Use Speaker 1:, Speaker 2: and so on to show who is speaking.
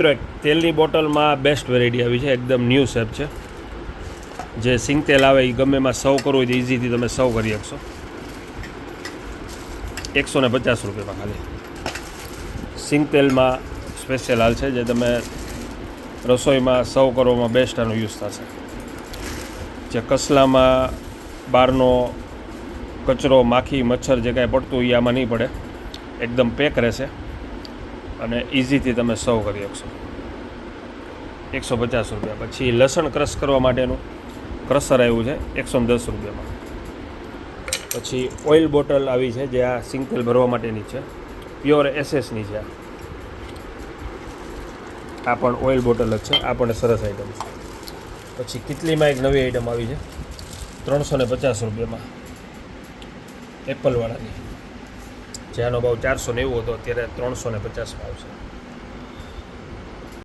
Speaker 1: મિત્રો એક તેલની બોટલમાં બેસ્ટ વેરાયટી આવી છે, એકદમ ન્યૂ શેપ છે. જે સિંગ તેલ આવે એ ગમે એમાં સર્વ કરવું હોય તો ઇઝીથી તમે સર્વ કરી શકશો. 150 રૂપિયામાં ખાલી સિંગ તેલમાં સ્પેશિયલ હાલ છે, જે તમે રસોઈમાં સર્વ કરવામાં બેસ્ટ આનો યુઝ થશે. જે કસલામાં બહારનો કચરો, માખી, મચ્છર જે કાંઈ પડતું એ આમાં નહીં પડે, એકદમ પેક રહેશે અને ઇઝીથી તમે સર્વ કરી શકશો. 150 રૂપિયા. પછી લસણ ક્રશ કરવા માટેનું ક્રશર આવ્યું છે 110 રૂપિયામાં. પછી ઓઇલ બોટલ આવી છે, જે આ સિંગ તેલ ભરવા માટેની છે, પ્યોર એસએસની છે. આ પણ ઓઇલ બોટલ જ છે, આ પણ સરસ આઈટમ છે. પછી કિટલીમાં એક નવી આઈટમ આવી છે 350 રૂપિયામાં, એપલવાળાની. જેનો ભાવ 490 હતો, અત્યારે 350માં આવશે.